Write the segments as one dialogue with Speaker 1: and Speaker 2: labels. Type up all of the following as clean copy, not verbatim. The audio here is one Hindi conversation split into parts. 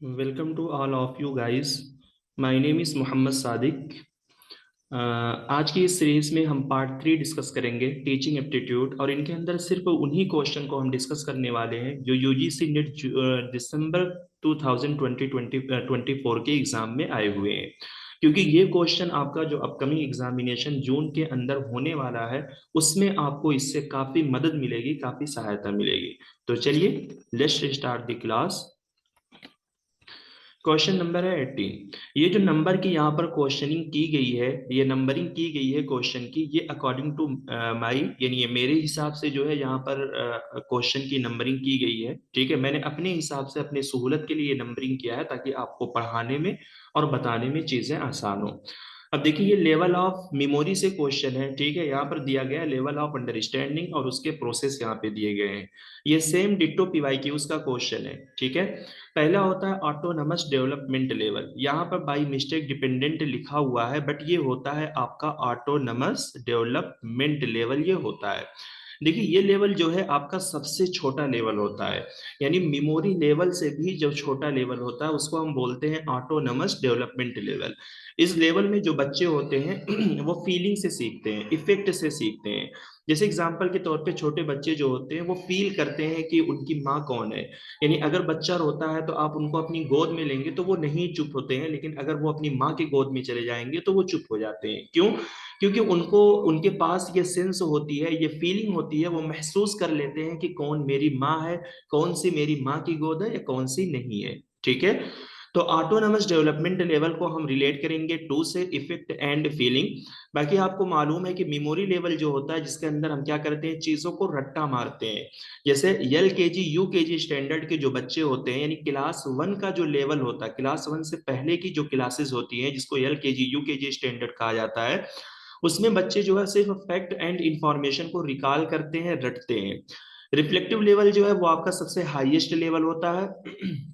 Speaker 1: Welcome to all of you guys. My name is Mohammad Sadiq. आज की इस सीरीज में हम पार्ट 3 डिस्कस करेंगे, टीचिंग एप्टीट्यूड, और इनके अंदर सिर्फ उन्हीं क्वेश्चन को हम डिस्कस करने वाले हैं जो यूजीसी नेट दिसंबर 2024 के एग्जाम में आए हुए हैं। क्योंकि ये क्वेश्चन आपका जो अपकमिंग एग्जामिनेशन जून के अंदर होने वाला है, उसमें आपको इससे काफी मदद मिलेगी, काफी सहायता मिलेगी। तो चलिए, let's start the class. Question number है 18। ये जो नंबर की यहाँ पर क्वेश्चनिंग की गई है, ये नंबरिंग की गई है क्वेश्चन की, ये अकॉर्डिंग टू माई, यानी ये मेरे हिसाब से जो है यहाँ पर क्वेश्चन की नंबरिंग की गई है। ठीक है, मैंने अपने हिसाब से अपने सहूलत के लिए नंबरिंग किया है ताकि आपको पढ़ाने में और बताने में चीजें आसान हो। अब देखिए, ये लेवल ऑफ मेमोरी से क्वेश्चन है। ठीक है, यहाँ पर दिया गया है लेवल ऑफ अंडरस्टैंडिंग और उसके प्रोसेस यहाँ पे दिए गए हैं। ये सेम डिट्टो पीवाईक्यूज का क्वेश्चन है। ठीक है, पहला होता है ऑटोनमस डेवलपमेंट लेवल। यहाँ पर बाई मिस्टेक डिपेंडेंट लिखा हुआ है, बट ये होता है आपका ऑटोनमस डेवलपमेंट लेवल, ये होता है। देखिए, ये लेवल जो है आपका सबसे छोटा लेवल होता है, यानी मेमोरी लेवल से भी जो छोटा लेवल होता है उसको हम बोलते हैं ऑटोनमस डेवलपमेंट लेवल। इस लेवल में जो बच्चे होते हैं वो फीलिंग से सीखते हैं, इफेक्ट से सीखते हैं। जैसे एग्जाम्पल के तौर पे छोटे बच्चे जो होते हैं वो फील करते हैं कि उनकी माँ कौन है। यानी अगर बच्चा रोता है तो आप उनको अपनी गोद में लेंगे तो वो नहीं चुप होते हैं, लेकिन अगर वो अपनी माँ की गोद में चले जाएंगे तो वो चुप हो जाते हैं। क्यों? क्योंकि उनको, उनके पास ये सेंस होती है, ये फीलिंग होती है, वो महसूस कर लेते हैं कि कौन मेरी माँ है, कौन सी मेरी माँ की गोद है या कौन सी नहीं है। ठीक है, तो ऑटोनमस डेवलपमेंट लेवल को हम रिलेट करेंगे टू से, इफेक्ट एंड फीलिंग। बाकी आपको मालूम है कि मेमोरी लेवल जो होता है जिसके अंदर हम क्या करते हैं, चीजों को रट्टा मारते हैं। जैसे LKG UKG स्टैंडर्ड के जो बच्चे होते हैं, यानी क्लास 1 का जो लेवल होता है, क्लास 1 से पहले की जो क्लासेस होती हैं जिसको LKG UKG स्टैंडर्ड कहा जाता है, उसमें बच्चे जो है सिर्फ फैक्ट एंड इंफॉर्मेशन को रिकॉल करते हैं, रटते हैं। रिफ्लेक्टिव लेवल जो है वो आपका सबसे हाईएस्ट लेवल होता है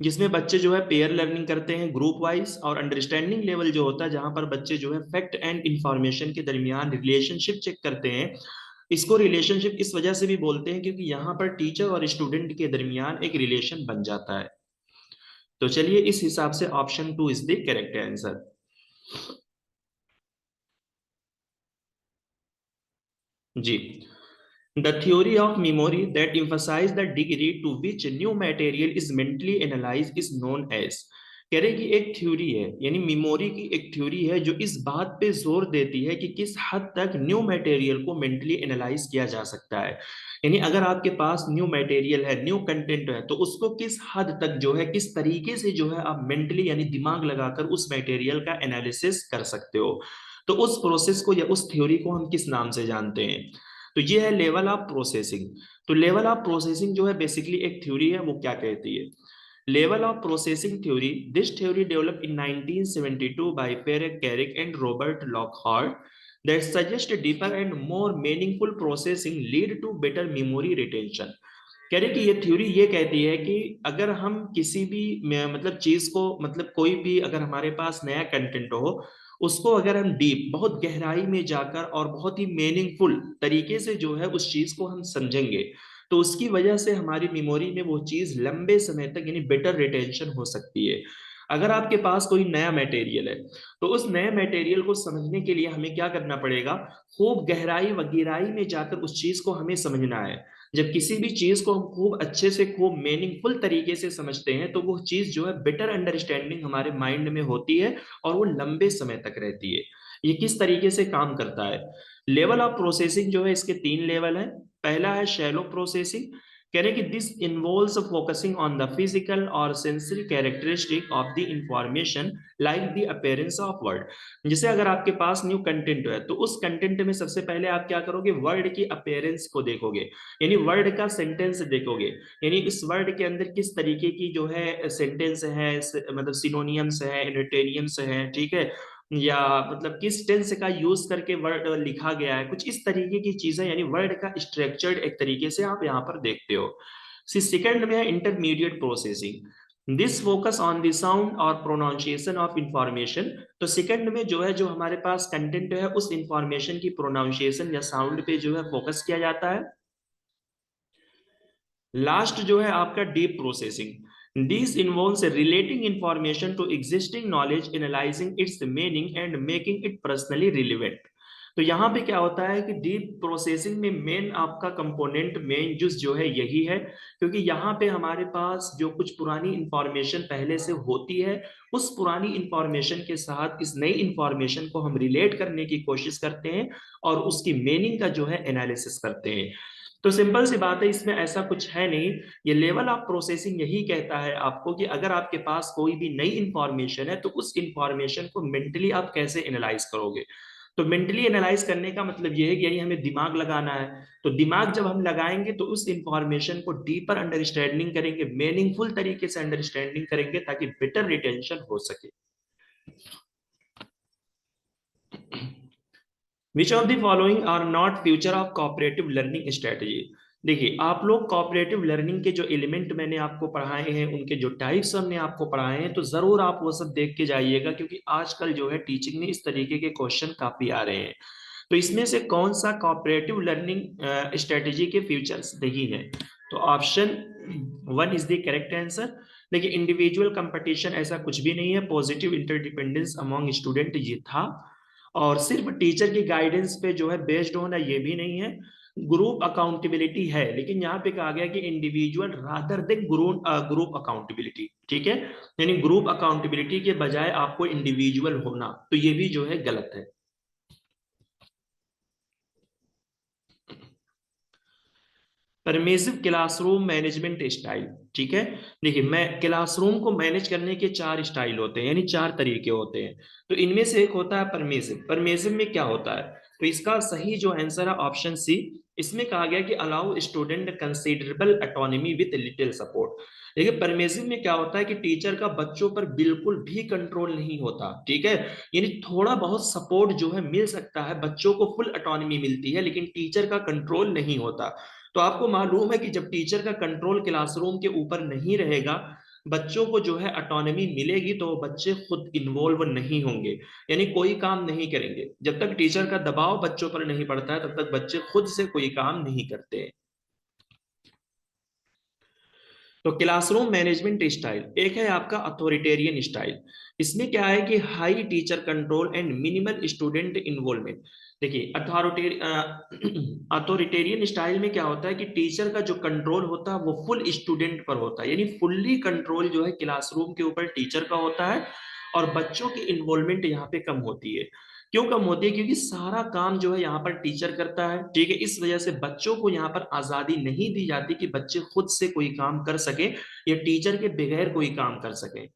Speaker 1: जिसमें बच्चे जो है पेयर लर्निंग करते हैं ग्रुप वाइज। और अंडरस्टैंडिंग लेवल जो होता है जहां पर बच्चे जो है फैक्ट एंड इंफॉर्मेशन के दरमियान रिलेशनशिप चेक करते हैं। इसको रिलेशनशिप इस वजह से भी बोलते हैं क्योंकि यहाँ पर टीचर और स्टूडेंट के दरमियान एक रिलेशन बन जाता है। तो चलिए, इस हिसाब से option 2 is the correct answer. जी, the theory of memory that emphasize the degree to which new material is mentally analyzed is known as। कह रहे कि एक थ्योरी है, यानी मेमोरी की एक थ्योरी है जो इस बात पे जोर देती है कि किस हद तक न्यू मटेरियल को मेंटली एनालाइज किया जा सकता है। यानी अगर आपके पास न्यू मटेरियल है, न्यू कंटेंट है, तो उसको किस हद तक जो है, किस तरीके से जो है आप मेंटली यानी दिमाग लगाकर उस मटेरियल का एनालिसिस कर सकते हो। तो उस प्रोसेस को या उस थ्योरी को हम किस नाम से जानते हैं? तो ये है लेवल ऑफ प्रोसेसिंग। तो लेवल ऑफ प्रोसेसिंग जो है बेसिकली एक थ्योरी है, वो क्या कहती है? Level of processing theory, this theory develop in 1972 by पेरेक Craik and Robert Lockhart that suggest deeper and more meaningful processing lead to better memory retention। कह रहे कि ये थ्योरी ये कहती है कि अगर हम किसी भी मतलब चीज को, मतलब कोई भी अगर हमारे पास नया कंटेंट हो, उसको अगर हम डीप, बहुत गहराई में जाकर और बहुत ही मीनिंगफुल तरीके से जो है उस चीज को हम समझेंगे, तो उसकी वजह से हमारी मेमोरी में वो चीज लंबे समय तक यानी बेटर रिटेंशन हो सकती है। अगर आपके पास कोई नया मटेरियल है, तो उस नए मटेरियल को समझने के लिए हमें क्या करना पड़ेगा? खूब गहराई व गहराई में जाकर उस चीज को हमें समझना है। जब किसी भी चीज को हम खूब अच्छे से, खूब मीनिंगफुल तरीके से समझते हैं, तो वो चीज जो है बेटर अंडरस्टैंडिंग हमारे माइंड में होती है और वो लंबे समय तक रहती है। ये किस तरीके से काम करता है? लेवल ऑफ प्रोसेसिंग जो है, इसके 3 लेवल है। पहला है शैलो प्रोसेसिंग। कह रहे कि this involves focusing on the physical और sensory characteristic of the information like the appearance of word. जैसे अगर आपके पास न्यू कंटेंट है, तो उस कंटेंट में सबसे पहले आप क्या करोगे? वर्ड की अपीयरेंस को देखोगे, यानी वर्ड का सेंटेंस देखोगे, यानी इस वर्ड के अंदर किस तरीके की जो है सेंटेंस है, मतलब सिनोनियम्स है, एंटोनियम्स है, ठीक है, या मतलब किस टेंस का यूज करके वर्ड लिखा गया है, कुछ इस तरीके की चीजें, यानी वर्ड का स्ट्रक्चर्ड एक तरीके से आप यहाँ पर देखते हो। सेकंड में है intermediate processing. This focus on the sound और प्रोनाउंसिएशन ऑफ इंफॉर्मेशन। तो सेकंड में जो है, जो हमारे पास कंटेंट है उस इंफॉर्मेशन की प्रोनाउंसिएशन या साउंड पे जो है फोकस किया जाता है। लास्ट जो है आपका deep processing. This involves relating information to existing knowledge, analyzing its meaning and making it personally relevant. तो यहाँ पे क्या होता है कि डीप प्रोसेसिंग में मेन आपका कंपोनेंट मेन यूज जो है यही है, क्योंकि यहाँ पे हमारे पास जो कुछ पुरानी इंफॉर्मेशन पहले से होती है, उस पुरानी इंफॉर्मेशन के साथ इस नई इंफॉर्मेशन को हम रिलेट करने की कोशिश करते हैं और उसकी मीनिंग का जो है एनालिसिस करते हैं। तो सिंपल सी बात है, इसमें ऐसा कुछ है नहीं। ये लेवल ऑफ प्रोसेसिंग यही कहता है आपको कि अगर आपके पास कोई भी नई इंफॉर्मेशन है तो उस इंफॉर्मेशन को मेंटली आप कैसे एनालाइज करोगे। तो मेंटली एनालाइज करने का मतलब ये है कि यही हमें दिमाग लगाना है। तो दिमाग जब हम लगाएंगे तो उस इंफॉर्मेशन को डीपर अंडरस्टैंडिंग करेंगे, मीनिंगफुल तरीके से अंडरस्टैंडिंग करेंगे ताकि बेटर रिटेंशन हो सके। Which of the following are not future of cooperative learning strategy. देखिए, आप लोग कोऑपरेटिव लर्निंग के जो एलिमेंट मैंने आपको पढ़ाए हैं, उनके जो टाइप्स हमने आपको पढ़ाए हैं, तो जरूर आप वो सब देख के जाइएगा, क्योंकि आजकल जो है टीचिंग में इस तरीके के क्वेश्चन काफी आ रहे हैं। तो इसमें से कौन सा कोऑपरेटिव लर्निंग स्ट्रेटजी के फ्यूचर्स नहीं है। तो option 1 is the correct answer. देखिए, इंडिविजुअल कंपटीशन ऐसा कुछ भी नहीं है, पॉजिटिव इंटरडिपेंडेंस अमॉन्ग स्टूडेंट ये था, और सिर्फ टीचर की गाइडेंस पे जो है बेस्ड होना ये भी नहीं है। ग्रुप अकाउंटेबिलिटी है, लेकिन यहाँ पे कहा गया कि individual rather than group accountability. ठीक है, यानी ग्रुप अकाउंटेबिलिटी के बजाय आपको इंडिविजुअल होना, तो ये भी जो है गलत है। परमेसिव क्लासरूम मैनेजमेंट स्टाइल। ठीक है, देखिए, मैं क्लासरूम को मैनेज करने के 4 स्टाइल होते हैं, यानी 4 तरीके होते हैं। तो इनमें से एक होता है परमेसिव। परमेसिव में क्या होता है, तो इसका सही जो आंसर है ऑप्शन सी। इसमें कहा गया कि allow student considerable autonomy with little support. देखिए, परमेसिव में क्या होता है कि टीचर का बच्चों पर बिल्कुल भी कंट्रोल नहीं होता। ठीक है, यानी थोड़ा बहुत सपोर्ट जो है मिल सकता है, बच्चों को फुल ऑटोनॉमी मिलती है, लेकिन टीचर का कंट्रोल नहीं होता। तो आपको मालूम है कि जब टीचर का कंट्रोल क्लासरूम के ऊपर नहीं रहेगा, बच्चों को जो है ऑटोनॉमी मिलेगी, तो बच्चे खुद इन्वॉल्व नहीं होंगे, यानी कोई काम नहीं करेंगे। जब तक टीचर का दबाव बच्चों पर नहीं पड़ता है, तब तक बच्चे खुद से कोई काम नहीं करते। तो क्लासरूम मैनेजमेंट स्टाइल एक है आपका अथॉरिटेरियन स्टाइल। इसमें क्या है कि high teacher control and minimal student involvement. देखिए, अथॉरिटेरियन स्टाइल में क्या होता है कि टीचर का जो कंट्रोल होता है वो फुल स्टूडेंट पर होता है, यानी फुल्ली कंट्रोल जो है क्लासरूम के ऊपर टीचर का होता है, और बच्चों की इन्वॉल्वमेंट यहाँ पे कम होती है। क्यों कम होती है, क्योंकि सारा काम जो है यहाँ पर टीचर करता है। ठीक है, इस वजह से बच्चों को यहाँ पर आजादी नहीं दी जाती कि बच्चे खुद से कोई काम कर सके या टीचर के बगैर कोई काम कर सके।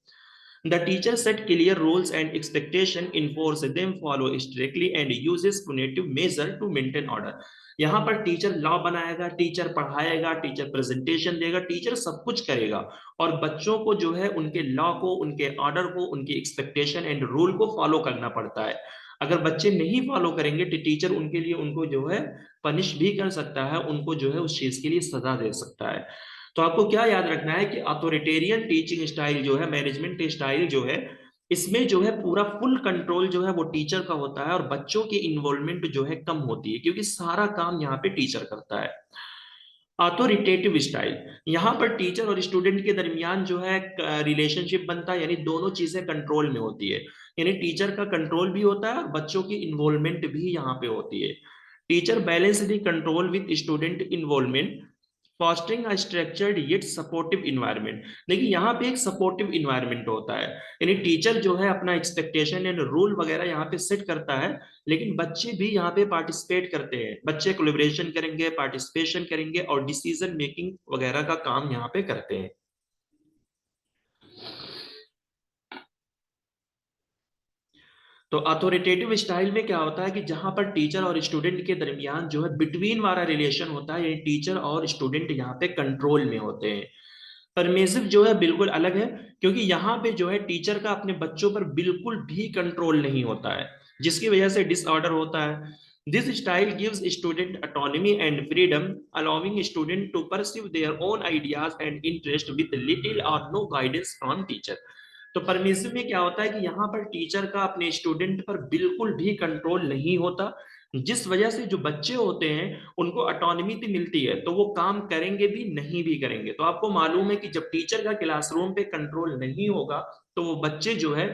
Speaker 1: The teacher set clear rules and expectation, enforce them, follow strictly and uses punitive measure to maintain order. यहाँ पर टीचर लॉ बनाएगा, टीचर पढ़ाएगा, टीचर प्रेजेंटेशन देगा, टीचर सब कुछ करेगा, और बच्चों को जो है उनके लॉ को, उनके ऑर्डर को, उनकी एक्सपेक्टेशन एंड रूल को फॉलो करना पड़ता है। अगर बच्चे नहीं फॉलो करेंगे तो टीचर उनके लिए, उनको जो है पनिश भी कर सकता है, उनको जो है उस चीज के लिए सजा दे सकता है। तो आपको क्या याद रखना है कि अथॉरिटेरियन टीचिंग स्टाइल जो है, मैनेजमेंट स्टाइल जो है, इसमें जो है पूरा फुल कंट्रोल जो है वो टीचर का होता है, और बच्चों की इन्वॉल्वमेंट जो है कम होती है, क्योंकि सारा काम यहाँ पे टीचर करता है। अथॉरिटेटिव स्टाइल, यहाँ पर टीचर और स्टूडेंट के दरमियान जो है रिलेशनशिप बनता है, यानी दोनों चीजें कंट्रोल में होती है, यानी टीचर का कंट्रोल भी होता है और बच्चों की इन्वॉल्वमेंट भी यहाँ पे होती है। Teacher balance the control with student involvement, fostering a structured yet supportive environment. देखिए, यहाँ पे एक सपोर्टिव इन्वायरमेंट होता है, यानी टीचर जो है अपना एक्सपेक्टेशन एंड रूल वगैरह यहाँ पे सेट करता है, लेकिन बच्चे भी यहाँ पे पार्टिसिपेट करते हैं, बच्चे कोलैबोरेशन करेंगे, पार्टिसिपेशन करेंगे, और डिसीजन मेकिंग वगैरह का काम यहाँ पे करते हैं। तो अथॉरिटेटिव स्टाइल में क्या होता है कि जहां पर टीचर और स्टूडेंट के दरमियान जो है बिटवीन वाला रिलेशन होता है, यानी टीचर और स्टूडेंट यहाँ पे कंट्रोल में होते हैं। परमेसिव जो है बिल्कुल अलग है, क्योंकि यहाँ पे जो है टीचर का अपने बच्चों पर बिल्कुल भी कंट्रोल नहीं होता है, जिसकी वजह से डिसऑर्डर होता है। This style gives student autonomy and freedom, allowing student to pursue their own ideas and interest with little or no guidance from teacher. तो परमिसिव में क्या होता है कि यहाँ पर टीचर का अपने स्टूडेंट पर बिल्कुल भी कंट्रोल नहीं होता, जिस वजह से जो बच्चे होते हैं उनको ऑटोनॉमी तो मिलती है, तो वो काम करेंगे भी नहीं भी करेंगे। तो आपको मालूम है कि जब टीचर का क्लासरूम पे कंट्रोल नहीं होगा तो वो बच्चे जो है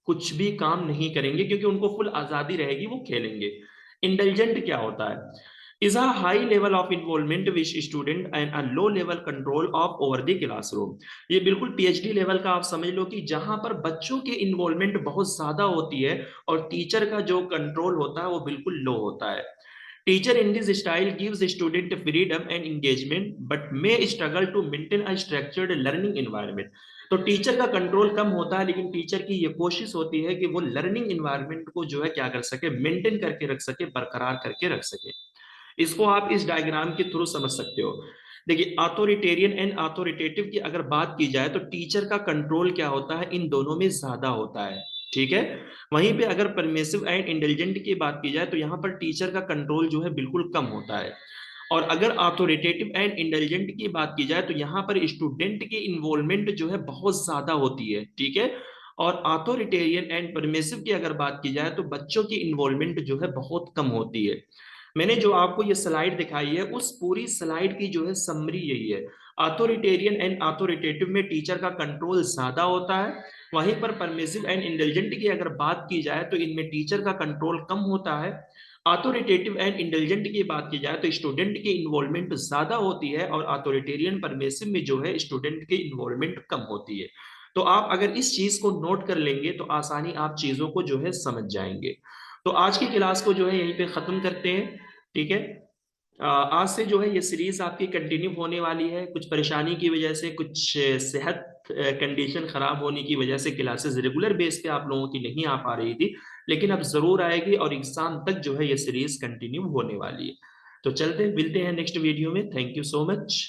Speaker 1: कुछ भी काम नहीं करेंगे, क्योंकि उनको फुल आजादी रहेगी, वो खेलेंगे। इंटेलिजेंट क्या होता है? Is a high level of involvement which student and a low level control of over the classroom. ये बिल्कुल पीएचडी लेवल का आप समझ लो कि जहां पर बच्चों की इन्वॉल्वमेंट बहुत ज्यादा होती है और टीचर का जो कंट्रोल होता है वो बिल्कुल लो होता है। Teacher in this style gives student freedom and engagement but may struggle to maintain a structured learning environment. तो टीचर का कंट्रोल कम होता है, लेकिन टीचर की ये कोशिश होती है कि वो लर्निंग एनवायरनमेंट को जो है क्या कर सके, मेंटेन करके रख सके, बरकरार करके रख सके। इसको आप इस डायग्राम के थ्रू समझ सकते हो। देखिए, अथॉरिटेरियन एंड अथॉरिटेटिव की अगर बात की जाए तो टीचर का कंट्रोल क्या होता है, इन दोनों में ज्यादा होता है। ठीक है। वहीं पे अगर परमिसिव एंड इंटेलिजेंट की बात की जाए तो यहाँ पर टीचर का कंट्रोल जो है बिल्कुल कम होता है। और अगर अथॉरिटेटिव एंड इंटेलिजेंट की बात की जाए तो यहाँ पर स्टूडेंट की इन्वॉल्वमेंट जो है बहुत ज्यादा होती है। ठीक है। और अथॉरिटेरियन एंड परमिसिव की अगर बात की जाए तो बच्चों की इन्वॉल्वमेंट जो है बहुत कम होती है। मैंने जो आपको ये स्लाइड दिखाई है उस पूरी स्लाइड की जो है समरी यही है। अथॉरिटेरियन एंड अथॉरिटेटिव में टीचर का कंट्रोल ज्यादा होता है। वहीं पर परमिसिव एंड इंटेलिजेंट की अगर बात की जाए तो इनमें टीचर का कंट्रोल कम होता है। अथॉरिटेटिव एंड इंटेलिजेंट की बात की जाए तो स्टूडेंट की इन्वॉल्वमेंट ज्यादा होती है और अथॉरिटेरियन परमिसिव में जो है स्टूडेंट की इन्वॉल्वमेंट कम होती है। तो आप अगर इस चीज को नोट कर लेंगे तो आसानी आप चीजों को जो है समझ जाएंगे। तो आज की क्लास को जो है यहीं पे खत्म करते हैं। ठीक है। आज से जो है ये सीरीज आपकी कंटिन्यू होने वाली है। कुछ परेशानी की वजह से, कुछ सेहत कंडीशन खराब होने की वजह से क्लासेस रेगुलर बेस पे आप लोगों की नहीं आ पा रही थी, लेकिन अब जरूर आएगी और एग्जाम तक जो है ये सीरीज कंटिन्यू होने वाली है। तो चलते मिलते हैं नेक्स्ट वीडियो में। Thank you so much.